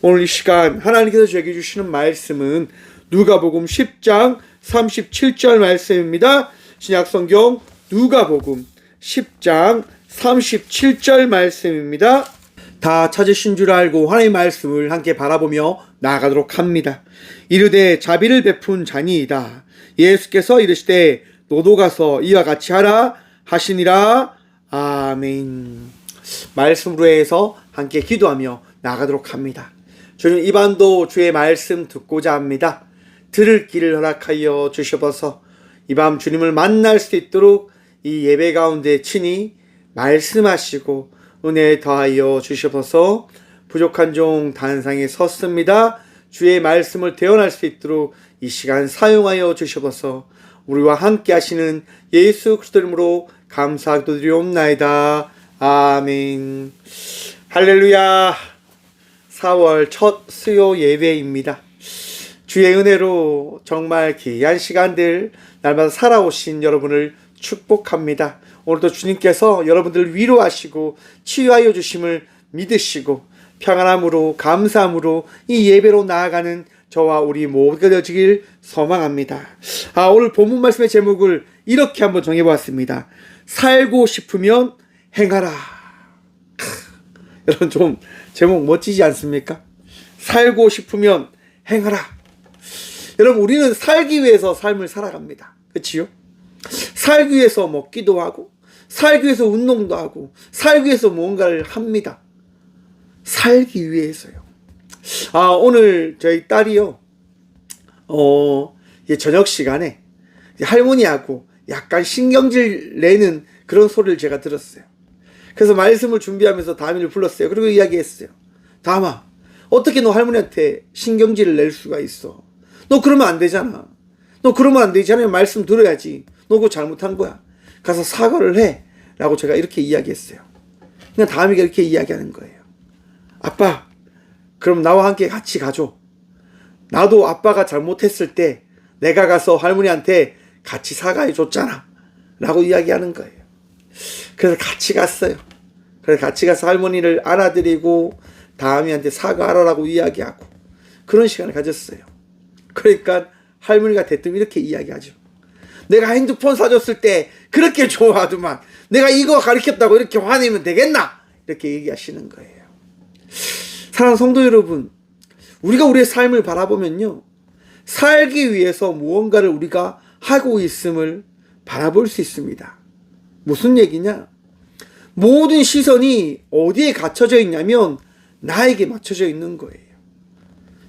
오늘 이 시간 하나님께서 저에게 주시는 말씀은 누가복음 10장 37절 말씀입니다. 신약성경 누가복음 10장 37절 말씀입니다. 다 찾으신 줄 알고 하나님의 말씀을 함께 바라보며 나아가도록 합니다. 이르되 자비를 베푼 자니이다. 예수께서 이르시되 너도 가서 이와 같이 하라 하시니라. 아멘. 말씀으로 해서 함께 기도하며 나아가도록 합니다. 주님, 이 밤도 주의 말씀 듣고자 합니다. 들을 길을 허락하여 주셔서 이 밤 주님을 만날 수 있도록 이 예배 가운데 친히 말씀하시고 은혜 더하여 주셔서 부족한 종 단상에 섰습니다. 주의 말씀을 대언할 수 있도록 이 시간 사용하여 주셔서 우리와 함께 하시는 예수 그리스도 이름으로 감사드리옵나이다. 아멘. 할렐루야. 4월 첫 수요 예배입니다. 주의 은혜로 정말 귀한 시간들 날마다 살아오신 여러분을 축복합니다. 오늘도 주님께서 여러분들을 위로하시고 치유하여 주심을 믿으시고 평안함으로 감사함으로 이 예배로 나아가는 저와 우리 모두가 되어지길 소망합니다. 오늘 본문 말씀의 제목을 이렇게 한번 정해보았습니다. 살고 싶으면 행하라. 여러분 좀 제목 멋지지 않습니까? 살고 싶으면 행하라. 여러분 우리는 살기 위해서 삶을 살아갑니다. 그렇지요? 살기 위해서 먹기도 하고 살기 위해서 운동도 하고 살기 위해서 무언가를 합니다. 살기 위해서요. 오늘 저희 딸이요 저녁 시간에 할머니하고 약간 신경질 내는 그런 소리를 제가 들었어요. 그래서 말씀을 준비하면서 다미를 불렀어요. 그리고 이야기했어요. 다마, 어떻게 너 할머니한테 신경질을 낼 수가 있어? 너 그러면 안 되잖아. 너 그러면 안 되지. 하나님 말씀 들어야지. 너 그거 잘못한 거야. 가서 사과를 해. 라고 제가 이렇게 이야기했어요. 그냥 다미가 이렇게 이야기하는 거예요. 아빠, 그럼 나와 함께 같이 가줘. 나도 아빠가 잘못했을 때 내가 가서 할머니한테 같이 사과해 줬잖아. 라고 이야기하는 거예요. 그래서 같이 갔어요. 그래서 같이 가서 할머니를 안아드리고 다미한테 사과하라고 이야기하고 그런 시간을 가졌어요. 그러니까 할머니가 대뜸 이렇게 이야기하죠. 내가 핸드폰 사줬을 때 그렇게 좋아하더만 내가 이거 가르쳤다고 이렇게 화내면 되겠나? 이렇게 얘기하시는 거예요. 사랑하는 성도 여러분, 우리가 우리의 삶을 바라보면요, 살기 위해서 무언가를 우리가 하고 있음을 바라볼 수 있습니다. 무슨 얘기냐? 모든 시선이 어디에 갖춰져 있냐면 나에게 맞춰져 있는 거예요.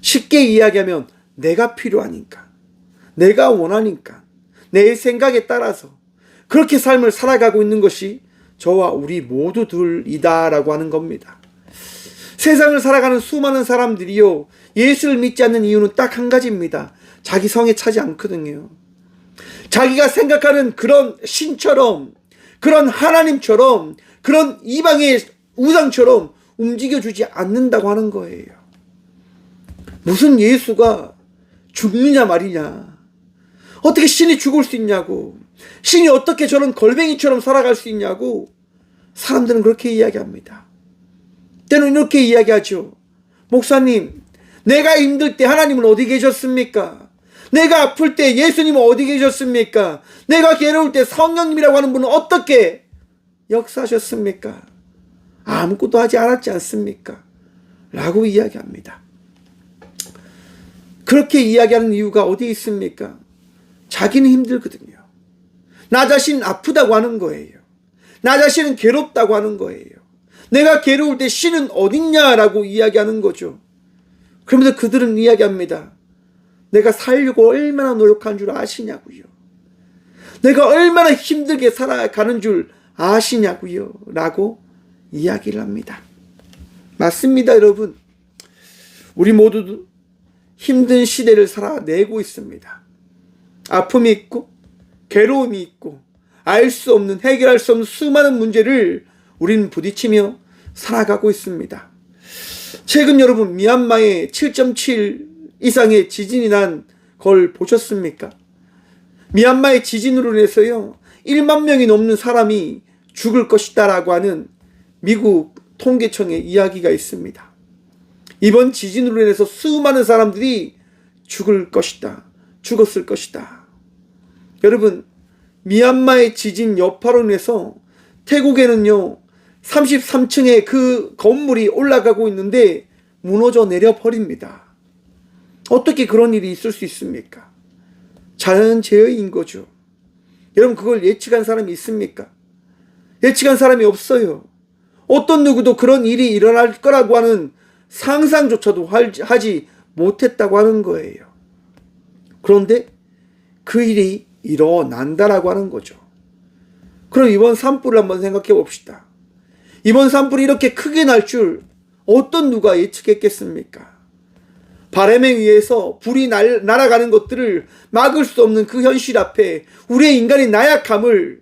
쉽게 이야기하면 내가 필요하니까, 내가 원하니까, 내 생각에 따라서 그렇게 삶을 살아가고 있는 것이 저와 우리 모두들이다라고 하는 겁니다. 세상을 살아가는 수많은 사람들이요, 예수를 믿지 않는 이유는 딱 한 가지입니다. 자기 성에 차지 않거든요. 자기가 생각하는 그런 신처럼, 그런 하나님처럼, 그런 이방의 우상처럼 움직여주지 않는다고 하는 거예요. 무슨 예수가 죽느냐 말이냐. 어떻게 신이 죽을 수 있냐고. 신이 어떻게 저런 걸뱅이처럼 살아갈 수 있냐고. 사람들은 그렇게 이야기합니다. 때는 이렇게 이야기하죠. 목사님, 내가 힘들 때 하나님은 어디 계셨습니까? 내가 아플 때 예수님은 어디 계셨습니까? 내가 괴로울 때 성령님이라고 하는 분은 어떻게 역사하셨습니까? 아무것도 하지 않았지 않습니까? 라고 이야기합니다. 그렇게 이야기하는 이유가 어디 있습니까? 자기는 힘들거든요. 나 자신 아프다고 하는 거예요. 나 자신은 괴롭다고 하는 거예요. 내가 괴로울 때 신은 어딨냐라고 이야기하는 거죠. 그러면서 그들은 이야기합니다. 내가 살려고 얼마나 노력한 줄 아시냐고요. 내가 얼마나 힘들게 살아가는 줄 아시냐고요. 라고 이야기를 합니다. 맞습니다, 여러분. 우리 모두 힘든 시대를 살아내고 있습니다. 아픔이 있고 괴로움이 있고 알 수 없는, 해결할 수 없는 수많은 문제를 우리는 부딪히며 살아가고 있습니다. 최근 여러분 미얀마에 7.7 이상의 지진이 난 걸 보셨습니까? 미얀마의 지진으로 인해서요 1만 명이 넘는 사람이 죽을 것이다 라고 하는 미국 통계청의 이야기가 있습니다. 이번 지진으로 인해서 수많은 사람들이 죽었을 것이다. 여러분, 미얀마의 지진 여파로 인해서 태국에는요 33층의 그 건물이 올라가고 있는데 무너져 내려 버립니다. 어떻게 그런 일이 있을 수 있습니까? 자연재해인 거죠. 여러분, 그걸 예측한 사람이 있습니까? 예측한 사람이 없어요. 어떤 누구도 그런 일이 일어날 거라고 하는 상상조차도 하지 못했다고 하는 거예요. 그런데 그 일이 일어난다라고 하는 거죠. 그럼 이번 산불을 한번 생각해 봅시다. 이번 산불이 이렇게 크게 날 줄 어떤 누가 예측했겠습니까? 바람에 의해서 불이 날아가는 것들을 막을 수 없는 그 현실 앞에 우리의 인간의 나약함을,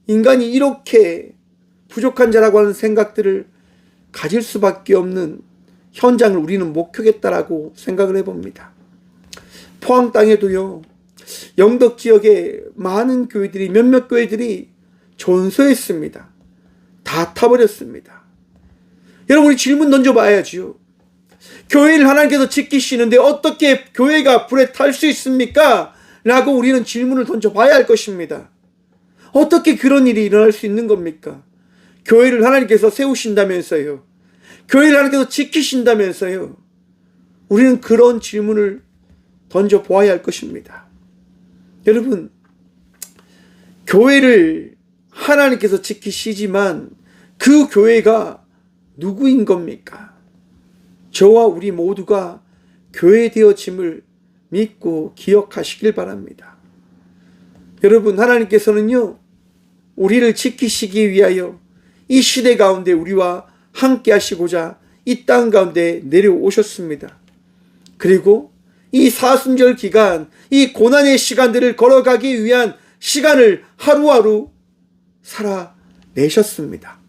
인간이 이렇게 부족한 자라고 하는 생각들을 가질 수밖에 없는 현장을 우리는 목격했다라고 생각을 해봅니다. 포항 땅에도요, 영덕 지역에 많은 교회들이, 몇몇 교회들이 전소했습니다. 다 타버렸습니다. 여러분, 우리 질문 던져봐야지요. 교회를 하나님께서 지키시는데 어떻게 교회가 불에 탈 수 있습니까? 라고 우리는 질문을 던져봐야 할 것입니다. 어떻게 그런 일이 일어날 수 있는 겁니까? 교회를 하나님께서 세우신다면서요. 교회를 하나님께서 지키신다면서요. 우리는 그런 질문을 던져보아야 할 것입니다. 여러분, 교회를 하나님께서 지키시지만 그 교회가 누구인 겁니까? 저와 우리 모두가 교회 되어짐을 믿고 기억하시길 바랍니다. 여러분, 하나님께서는요, 우리를 지키시기 위하여 이 시대 가운데 우리와 함께 하시고자 이 땅 가운데 내려오셨습니다. 그리고 이 사순절 기간, 이 고난의 시간들을 걸어가기 위한 시간을 하루하루 살아내셨습니다.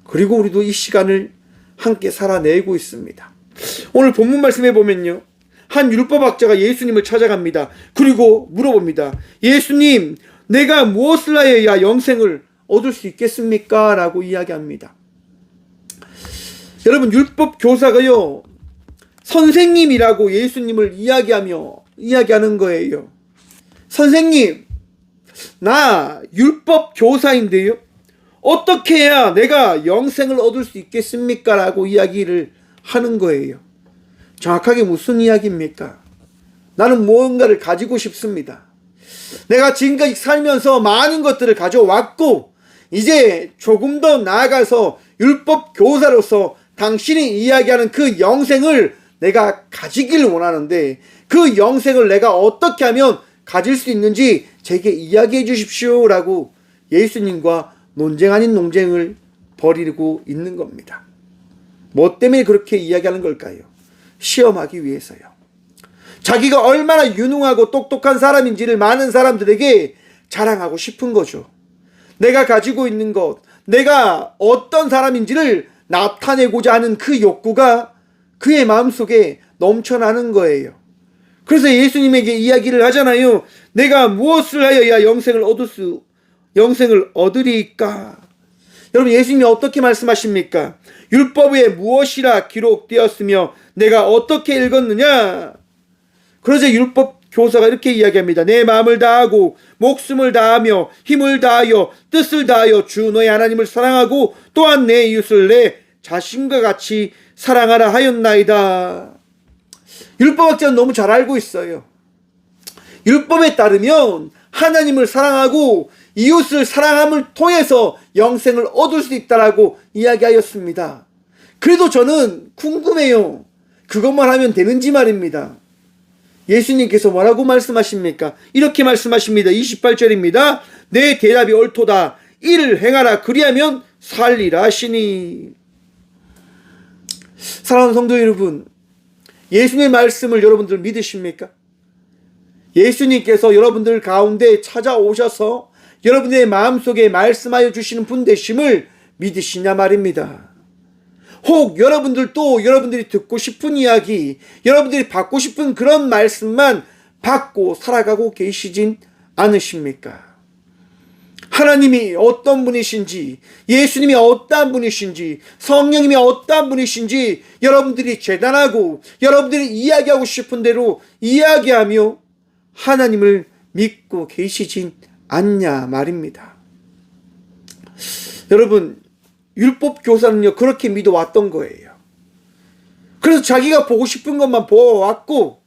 그리고 우리도 이 시간을 함께 살아내고 있습니다. 오늘 본문 말씀에 보면요, 한 율법학자가 예수님을 찾아갑니다. 그리고 물어봅니다. 예수님, 내가 무엇을 하여야 영생을 얻을 수 있겠습니까? 라고 이야기합니다. 여러분, 율법 교사가요, 선생님이라고 예수님을 이야기하는 거예요. 선생님, 나 율법 교사인데요, 어떻게 해야 내가 영생을 얻을 수 있겠습니까? 라고 이야기를 하는 거예요. 정확하게 무슨 이야기입니까? 나는 무언가를 가지고 싶습니다. 내가 지금까지 살면서 많은 것들을 가져왔고, 이제 조금 더 나아가서 율법 교사로서 당신이 이야기하는 그 영생을 내가 가지길 원하는데, 그 영생을 내가 어떻게 하면 가질 수 있는지 제게 이야기해 주십시오. 라고 예수님과 논쟁 아닌 논쟁을 벌이고 있는 겁니다. 뭐 때문에 그렇게 이야기하는 걸까요? 시험하기 위해서요. 자기가 얼마나 유능하고 똑똑한 사람인지를 많은 사람들에게 자랑하고 싶은 거죠. 내가 가지고 있는 것, 내가 어떤 사람인지를 나타내고자 하는 그 욕구가 그의 마음속에 넘쳐나는 거예요. 그래서 예수님에게 이야기를 하잖아요. 내가 무엇을 하여야 영생을 얻으리까? 여러분, 예수님이 어떻게 말씀하십니까? 율법에 무엇이라 기록되었으며 내가 어떻게 읽었느냐? 그러자 율법 교사가 이렇게 이야기합니다. 내 마음을 다하고 목숨을 다하며 힘을 다하여 뜻을 다하여 주 너의 하나님을 사랑하고 또한 내 이웃을 내 자신과 같이 사랑하라 하였나이다. 율법학자는 너무 잘 알고 있어요. 율법에 따르면 하나님을 사랑하고 이웃을 사랑함을 통해서 영생을 얻을 수 있다라고 이야기하였습니다. 그래도 저는 궁금해요. 그것만 하면 되는지 말입니다. 예수님께서 뭐라고 말씀하십니까? 이렇게 말씀하십니다. 28절입니다. 내 대답이 옳도다. 이를 행하라. 그리하면 살리라 하시니. 사랑하는 성도 여러분, 예수님의 말씀을 여러분들 믿으십니까? 예수님께서 여러분들 가운데 찾아오셔서 여러분의 마음속에 말씀하여 주시는 분 되심을 믿으시냐 말입니다. 혹 여러분들도 여러분들이 듣고 싶은 이야기, 여러분들이 받고 싶은 그런 말씀만 받고 살아가고 계시진 않으십니까? 하나님이 어떤 분이신지, 예수님이 어떠한 분이신지, 성령님이 어떠한 분이신지 여러분들이 재단하고 여러분들이 이야기하고 싶은 대로 이야기하며 하나님을 믿고 계시진 않냐 말입니다. 여러분, 율법 교사는요 그렇게 믿어왔던 거예요. 그래서 자기가 보고 싶은 것만 보아왔고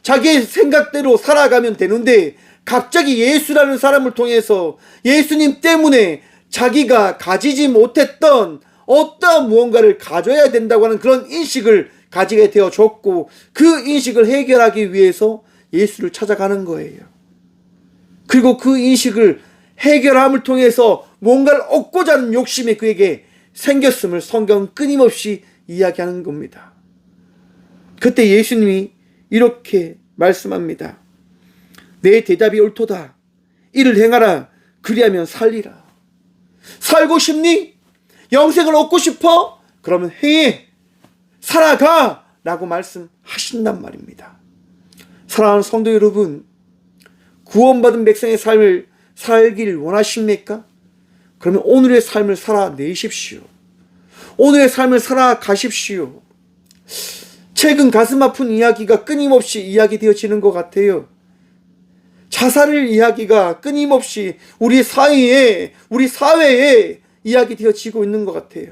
자기의 생각대로 살아가면 되는데, 갑자기 예수라는 사람을 통해서 예수님 때문에 자기가 가지지 못했던 어떠한 무언가를 가져야 된다고 하는 그런 인식을 가지게 되어졌고, 그 인식을 해결하기 위해서 예수를 찾아가는 거예요. 그리고 그 인식을 해결함을 통해서 뭔가를 얻고자 하는 욕심이 그에게 생겼음을 성경은 끊임없이 이야기하는 겁니다. 그때 예수님이 이렇게 말씀합니다. 내 대답이 옳도다. 이를 행하라. 그리하면 살리라. 살고 싶니? 영생을 얻고 싶어? 그러면 행해. 살아가. 라고 말씀하신단 말입니다. 사랑하는 성도 여러분, 구원받은 백성의 삶을 살길 원하십니까? 그러면 오늘의 삶을 살아내십시오. 오늘의 삶을 살아가십시오. 최근 가슴 아픈 이야기가 끊임없이 이야기되어지는 것 같아요. 자살을 이야기가 끊임없이 우리 사회에 이야기되어지고 있는 것 같아요.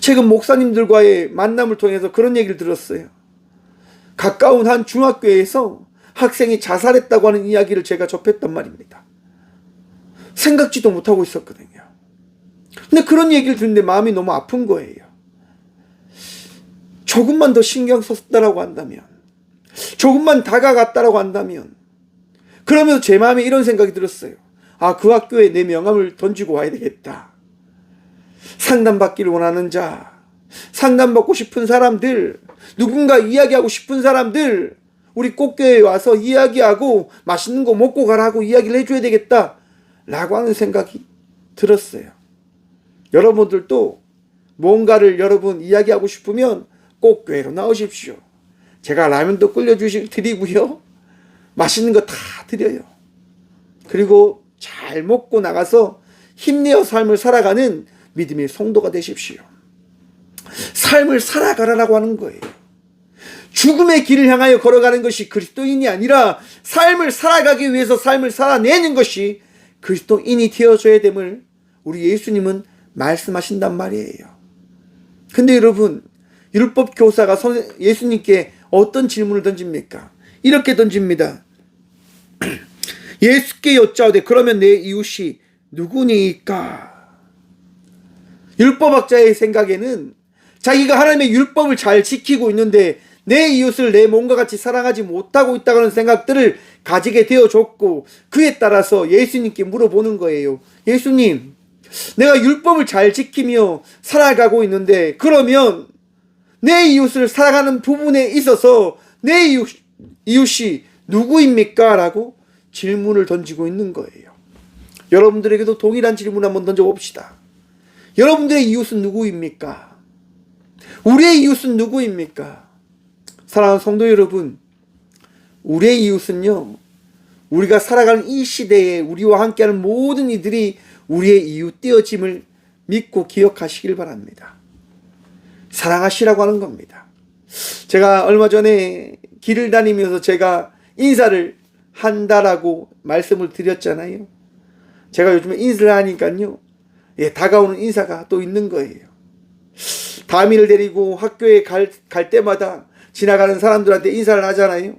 최근 목사님들과의 만남을 통해서 그런 얘기를 들었어요. 가까운 한 중학교에서 학생이 자살했다고 하는 이야기를 제가 접했단 말입니다. 생각지도 못하고 있었거든요. 근데 그런 얘기를 듣는데 마음이 너무 아픈 거예요. 조금만 더 신경 썼다라고 한다면, 조금만 다가갔다라고 한다면, 그러면서 제 마음에 이런 생각이 들었어요. 아, 그 학교에 내 명함을 던지고 와야 되겠다. 상담받기를 원하는 자, 상담받고 싶은 사람들, 누군가 이야기하고 싶은 사람들, 우리 꽃교회에 와서 이야기하고 맛있는 거 먹고 가라고 이야기를 해줘야 되겠다 라고 하는 생각이 들었어요. 여러분들도 뭔가를 여러분 이야기하고 싶으면 꽃교회로 나오십시오. 제가 라면도 끓여드리고요, 맛있는 거 다 드려요. 그리고 잘 먹고 나가서 힘내어 삶을 살아가는 믿음의 성도가 되십시오. 삶을 살아가라라고 하는 거예요. 죽음의 길을 향하여 걸어가는 것이 그리스도인이 아니라 삶을 살아가기 위해서 삶을 살아내는 것이 그리스도인이 되어져야 됨을 우리 예수님은 말씀하신단 말이에요. 근데 여러분, 율법 교사가 예수님께 어떤 질문을 던집니까? 이렇게 던집니다. 예수께 여짜오되 그러면 내 이웃이 누구니까? 율법학자의 생각에는 자기가 하나님의 율법을 잘 지키고 있는데 내 이웃을 내 몸과 같이 사랑하지 못하고 있다는 생각들을 가지게 되어졌고, 그에 따라서 예수님께 물어보는 거예요. 예수님, 내가 율법을 잘 지키며 살아가고 있는데 그러면 내 이웃을 사랑하는 부분에 있어서 내 이웃이 누구입니까? 라고 질문을 던지고 있는 거예요. 여러분들에게도 동일한 질문 한번 던져봅시다. 여러분들의 이웃은 누구입니까? 우리의 이웃은 누구입니까? 사랑하는 성도 여러분, 우리의 이웃은요, 우리가 살아가는 이 시대에 우리와 함께하는 모든 이들이 우리의 이웃 되어짐을 믿고 기억하시길 바랍니다. 사랑하시라고 하는 겁니다. 제가 얼마 전에 길을 다니면서 제가 인사를 한다라고 말씀을 드렸잖아요. 제가 요즘에 인사를 하니까요, 다가오는 인사가 또 있는 거예요. 다미를 데리고 학교에 갈 때마다 지나가는 사람들한테 인사를 하잖아요.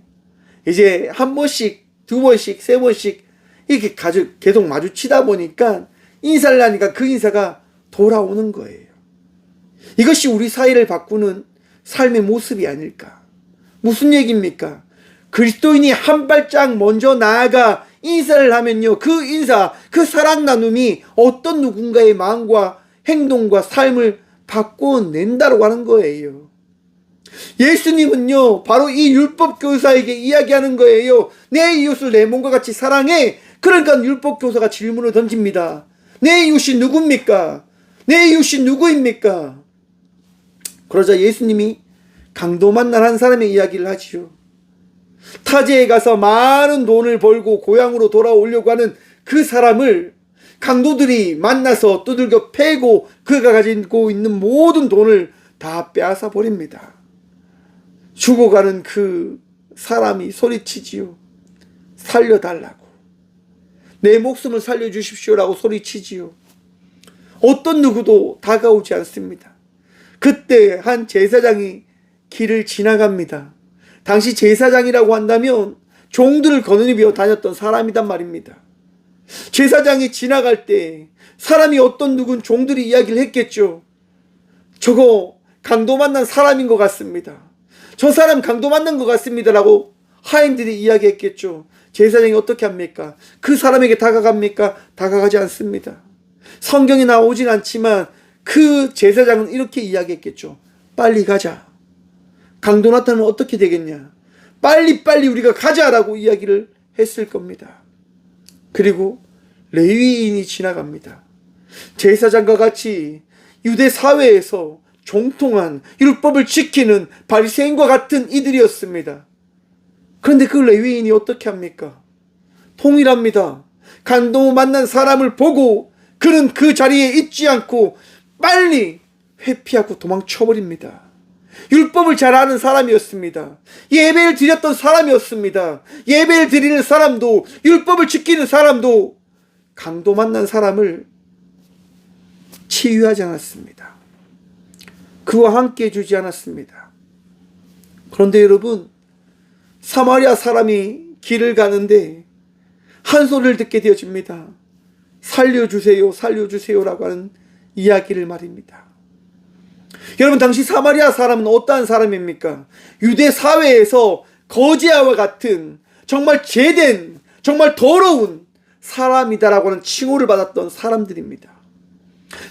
이제 한 번씩, 두 번씩, 세 번씩 이렇게 계속 마주치다 보니까 인사를 하니까 그 인사가 돌아오는 거예요. 이것이 우리 사회를 바꾸는 삶의 모습이 아닐까. 무슨 얘기입니까? 그리스도인이 한 발짝 먼저 나아가 인사를 하면요, 그 인사, 그 사랑 나눔이 어떤 누군가의 마음과 행동과 삶을 바꿔낸다고 하는 거예요. 예수님은요, 바로 이 율법 교사에게 이야기하는 거예요. 내 이웃을 내 몸과 같이 사랑해. 그러니까 율법 교사가 질문을 던집니다. 내 이웃이 누굽니까? 내 이웃이 누구입니까? 그러자 예수님이 강도 만난 한 사람의 이야기를 하지요. 타지에 가서 많은 돈을 벌고 고향으로 돌아오려고 하는 그 사람을 강도들이 만나서 두들겨 패고 그가 가지고 있는 모든 돈을 다 빼앗아 버립니다. 죽어가는 그 사람이 소리치지요. 살려달라고. 내 목숨을 살려주십시오라고 소리치지요. 어떤 누구도 다가오지 않습니다. 그때 한 제사장이 길을 지나갑니다. 당시 제사장이라고 한다면 종들을 거느리며 다녔던 사람이란 말입니다. 제사장이 지나갈 때 사람이 어떤 누군 종들이 이야기를 했겠죠. 저거 강도 만난 사람인 것 같습니다. 저 사람 강도 만난 것 같습니다 라고 하인들이 이야기했겠죠. 제사장이 어떻게 합니까? 그 사람에게 다가갑니까? 다가가지 않습니다. 성경에 나오진 않지만 그 제사장은 이렇게 이야기했겠죠. 빨리 가자. 강도 나타나면 어떻게 되겠냐? 빨리 우리가 가자라고 이야기를 했을 겁니다. 그리고 레위인이 지나갑니다. 제사장과 같이 유대 사회에서 종통한 율법을 지키는 바리새인과 같은 이들이었습니다. 그런데 그 레위인이 어떻게 합니까? 통일합니다. 강도 만난 사람을 보고 그는 그 자리에 있지 않고 빨리 회피하고 도망쳐버립니다. 율법을 잘 아는 사람이었습니다. 예배를 드렸던 사람이었습니다. 예배를 드리는 사람도 율법을 지키는 사람도 강도 만난 사람을 치유하지 않았습니다. 그와 함께 해주지 않았습니다. 그런데 여러분, 사마리아 사람이 길을 가는데 한 소리를 듣게 되어집니다. 살려주세요, 살려주세요라고 하는 이야기를 말입니다. 여러분, 당시 사마리아 사람은 어떠한 사람입니까? 유대 사회에서 거지와 같은 정말 죄된, 정말 더러운 사람이다라고 하는 칭호를 받았던 사람들입니다.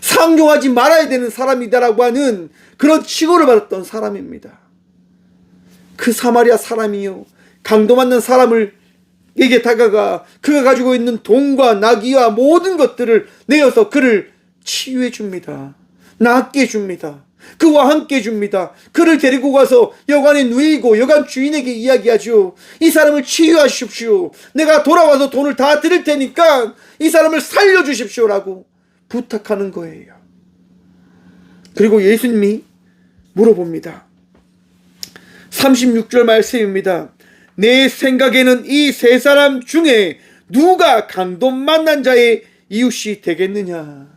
상종하지 말아야 되는 사람이다라고 하는 그런 칭호를 받았던 사람입니다. 그 사마리아 사람이요, 강도 맞는 사람에게 다가가 그가 가지고 있는 돈과 나귀와 모든 것들을 내어서 그를 치유해 줍니다. 낫게 해줍니다. 그와 함께 해줍니다. 그를 데리고 가서 여관에 누이고 여관 주인에게 이야기하죠. 이 사람을 치유하십시오. 내가 돌아와서 돈을 다 드릴 테니까 이 사람을 살려주십시오라고 부탁하는 거예요. 그리고 예수님이 물어봅니다. 36절 말씀입니다. 내 생각에는 이 세 사람 중에 누가 강도 만난 자의 이웃이 되겠느냐?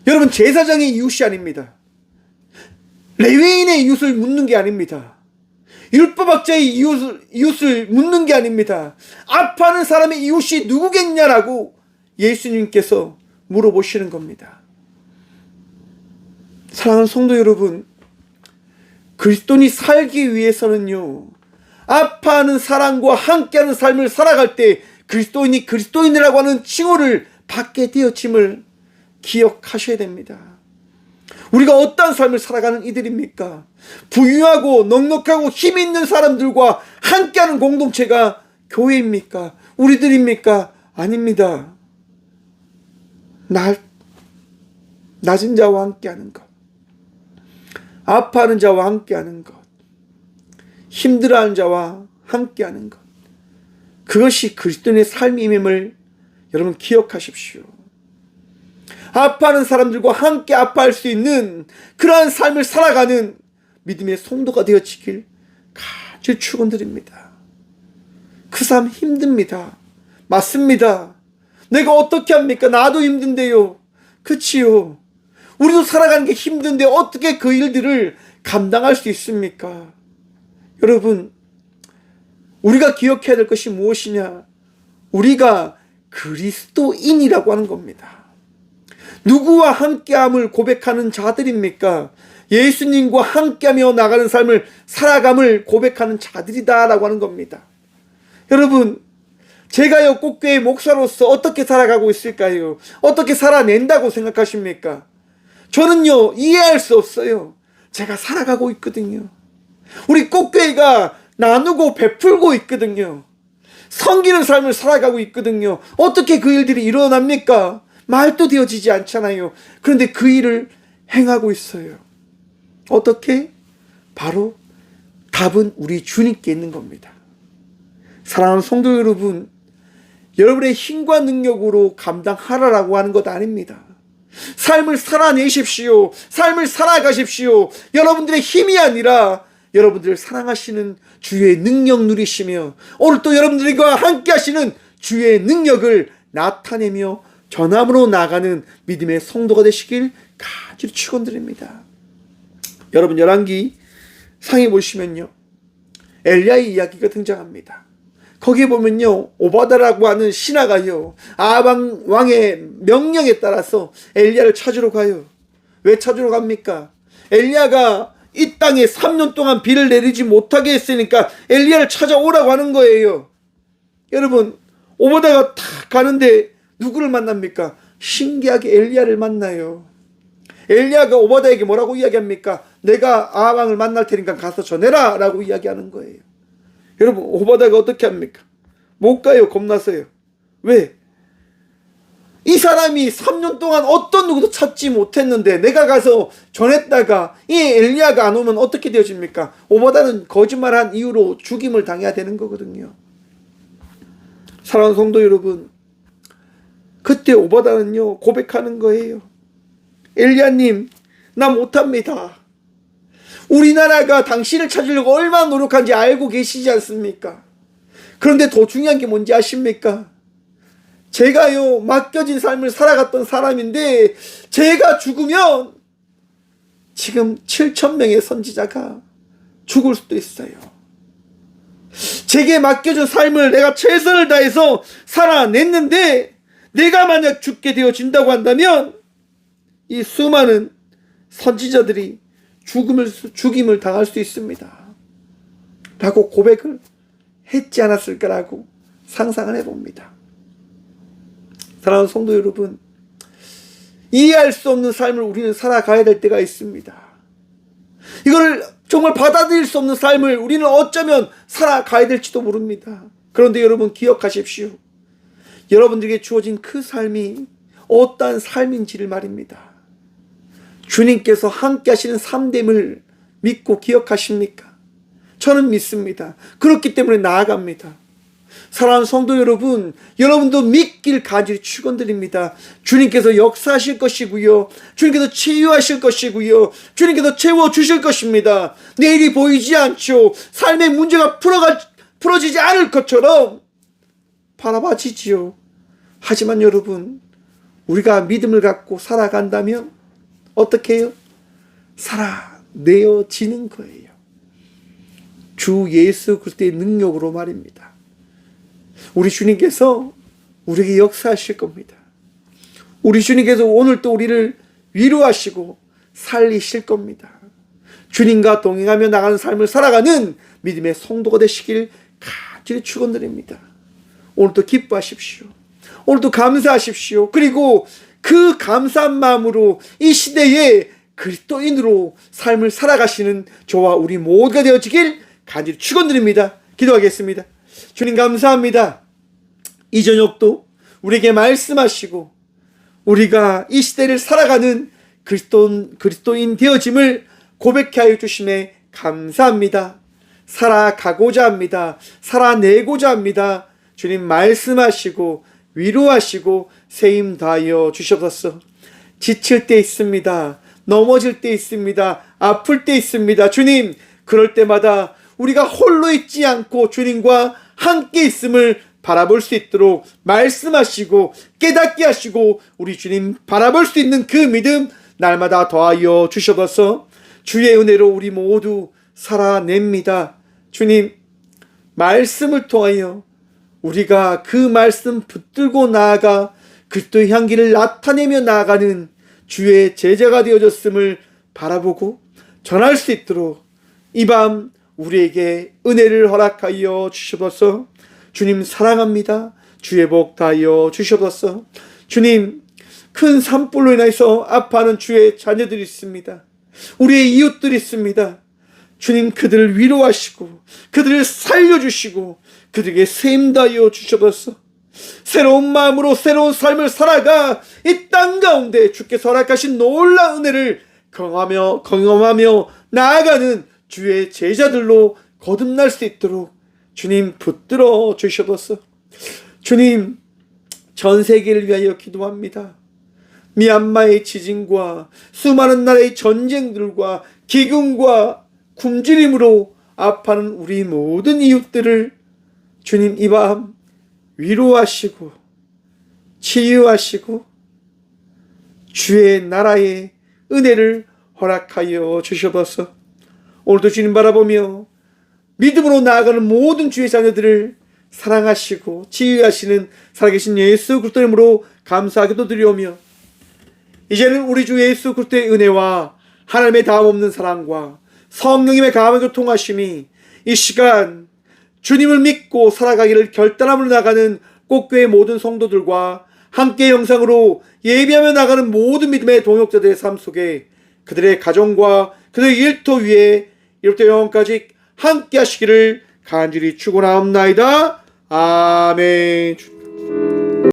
여러분, 제사장의 이웃이 아닙니다. 레위인의 이웃을 묻는 게 아닙니다. 율법학자의 이웃을 묻는 게 아닙니다. 아파하는 사람의 이웃이 누구겠냐라고 예수님께서 물어보시는 겁니다. 사랑하는 성도 여러분, 그리스도인이 살기 위해서는요, 아파하는 사람과 함께하는 삶을 살아갈 때 그리스도인이 그리스도인이라고 하는 칭호를 받게 되어짐을 기억하셔야 됩니다. 우리가 어떠한 삶을 살아가는 이들입니까? 부유하고 넉넉하고 힘 있는 사람들과 함께하는 공동체가 교회입니까? 우리들입니까? 아닙니다. 낮은 자와 함께하는 것, 아파하는 자와 함께하는 것, 힘들어하는 자와 함께하는 것, 그것이 그리스도인의 삶임을 여러분 기억하십시오. 아파하는 사람들과 함께 아파할 수 있는 그러한 삶을 살아가는 믿음의 성도가 되어지길 간절히 축원드립니다. 그 삶 힘듭니다. 맞습니다. 내가 어떻게 합니까? 나도 힘든데요. 그치요. 우리도 살아가는 게 힘든데 어떻게 그 일들을 감당할 수 있습니까? 여러분, 우리가 기억해야 될 것이 무엇이냐? 우리가 그리스도인이라고 하는 겁니다. 누구와 함께함을 고백하는 자들입니까? 예수님과 함께하며 나가는 삶을 살아감을 고백하는 자들이다라고 하는 겁니다. 여러분, 제가요 꽃교회 목사로서 어떻게 살아가고 있을까요? 어떻게 살아낸다고 생각하십니까? 저는요 이해할 수 없어요. 제가 살아가고 있거든요. 우리 꽃교회가 나누고 베풀고 있거든요. 섬기는 삶을 살아가고 있거든요. 어떻게 그 일들이 일어납니까? 말도 되어지지 않잖아요. 그런데 그 일을 행하고 있어요. 어떻게? 바로 답은 우리 주님께 있는 겁니다. 사랑하는 성도 여러분, 여러분의 힘과 능력으로 감당하라라고 하는 것 아닙니다. 삶을 살아내십시오. 삶을 살아가십시오. 여러분들의 힘이 아니라 여러분들을 사랑하시는 주의 능력 누리시며 오늘 또 여러분들과 함께 하시는 주의 능력을 나타내며 전함으로 나아가는 믿음의 성도가 되시길 간절히 축원드립니다. 여러분 열왕기 상에 보시면요, 엘리야의 이야기가 등장합니다. 거기에 보면요, 오바다라고 하는 신하가요, 아합 왕의 명령에 따라서 엘리야를 찾으러 가요. 왜 찾으러 갑니까? 엘리야가 이 땅에 3년 동안 비를 내리지 못하게 했으니까 엘리야를 찾아오라고 하는 거예요. 여러분, 오바다가 탁 가는데 누구를 만납니까? 신기하게 엘리야를 만나요. 엘리야가 오바다에게 뭐라고 이야기합니까? 내가 아합 왕을 만날 테니까 가서 전해라 라고 이야기하는 거예요. 여러분, 오바다가 어떻게 합니까? 못 가요. 겁나서요. 왜? 이 사람이 3년 동안 어떤 누구도 찾지 못했는데 내가 가서 전했다가 이 엘리야가 안 오면 어떻게 되어집니까? 오바다는 거짓말한 이유로 죽임을 당해야 되는 거거든요. 사랑하는 성도 여러분, 그때 오바다는요 고백하는 거예요. 엘리야님, 나 못합니다. 우리나라가 당신을 찾으려고 얼마나 노력한지 알고 계시지 않습니까? 그런데 더 중요한 게 뭔지 아십니까? 제가요 맡겨진 삶을 살아갔던 사람인데 제가 죽으면 지금 7,000명의 선지자가 죽을 수도 있어요. 제게 맡겨준 삶을 내가 최선을 다해서 살아냈는데 내가 만약 죽게 되어진다고 한다면 이 수많은 선지자들이 죽임을 당할 수 있습니다 라고 고백을 했지 않았을까라고 상상을 해봅니다. 사랑하는 성도 여러분, 이해할 수 없는 삶을 우리는 살아가야 될 때가 있습니다. 이거를 정말 받아들일 수 없는 삶을 우리는 어쩌면 살아가야 될지도 모릅니다. 그런데 여러분 기억하십시오. 여러분들에게 주어진 그 삶이 어떠한 삶인지를 말입니다. 주님께서 함께 하시는 삶됨을 믿고 기억하십니까? 저는 믿습니다. 그렇기 때문에 나아갑니다. 사랑하는 성도 여러분, 여러분도 믿길 간절히 축원드립니다. 주님께서 역사하실 것이고요, 주님께서 치유하실 것이고요, 주님께서 채워주실 것입니다. 내일이 보이지 않죠. 삶의 문제가 풀어지지 않을 것처럼 바라봐지지요. 하지만 여러분, 우리가 믿음을 갖고 살아간다면 어떻게 해요? 살아내어지는 거예요. 주 예수 그리스도의 능력으로 말입니다. 우리 주님께서 우리에게 역사하실 겁니다. 우리 주님께서 오늘 또 우리를 위로하시고 살리실 겁니다. 주님과 동행하며 나가는 삶을 살아가는 믿음의 성도가 되시길 간절히 축원드립니다. 오늘도 기뻐하십시오. 오늘도 감사하십시오. 그리고 그 감사한 마음으로 이 시대에 그리스도인으로 삶을 살아가시는 저와 우리 모두가 되어지길 간절히 축원드립니다. 기도하겠습니다. 주님 감사합니다. 이 저녁도 우리에게 말씀하시고 우리가 이 시대를 살아가는 그리스도인 되어짐을 고백해 하여 주심에 감사합니다. 살아가고자 합니다. 살아내고자 합니다. 주님 말씀하시고 위로하시고 세임 다하여 주시옵소서. 지칠 때 있습니다. 넘어질 때 있습니다. 아플 때 있습니다. 주님, 그럴 때마다 우리가 홀로 있지 않고 주님과 함께 있음을 바라볼 수 있도록 말씀하시고 깨닫게 하시고 우리 주님 바라볼 수 있는 그 믿음 날마다 더하여 주셔서 주의 은혜로 우리 모두 살아냅니다. 주님, 말씀을 통하여 우리가 그 말씀 붙들고 나아가 그리스도의 향기를 나타내며 나아가는 주의 제자가 되어졌음을 바라보고 전할 수 있도록 이 밤 우리에게 은혜를 허락하여 주시옵소서. 주님 사랑합니다. 주의 복 다하여 주시옵소서. 주님, 큰 산불로 인해서 아파하는 주의 자녀들이 있습니다. 우리의 이웃들이 있습니다. 주님, 그들을 위로하시고 그들을 살려주시고 그들에게 세임 다하여 주시옵소서. 새로운 마음으로 새로운 삶을 살아가 이 땅 가운데 주께서 허락하신 놀라운 은혜를 경험하며 나아가는 주의 제자들로 거듭날 수 있도록 주님 붙들어 주시옵소서. 주님, 전 세계를 위하여 기도합니다. 미얀마의 지진과 수많은 나라의 전쟁들과 기근과 굶주림으로 아파하는 우리 모든 이웃들을 주님 이 밤 위로하시고 치유하시고 주의 나라의 은혜를 허락하여 주셔서 오늘도 주님 바라보며 믿음으로 나아가는 모든 주의 자녀들을 사랑하시고 치유하시는 살아계신 예수 그리스도의 이름으로 감사하기도 드리오며, 이제는 우리 주 예수 그리스도의 은혜와 하나님의 다함없는 사랑과 성령님의 감화가 통하심이 이 시간 주님을 믿고 살아가기를 결단함으로 나가는 꽃교회 모든 성도들과 함께 영상으로 예비하며 나가는 모든 믿음의 동역자들의 삶 속에 그들의 가정과 그들의 일터 위에 이렇게 영원까지 함께 하시기를 간절히 축원하옵나이다. 아멘.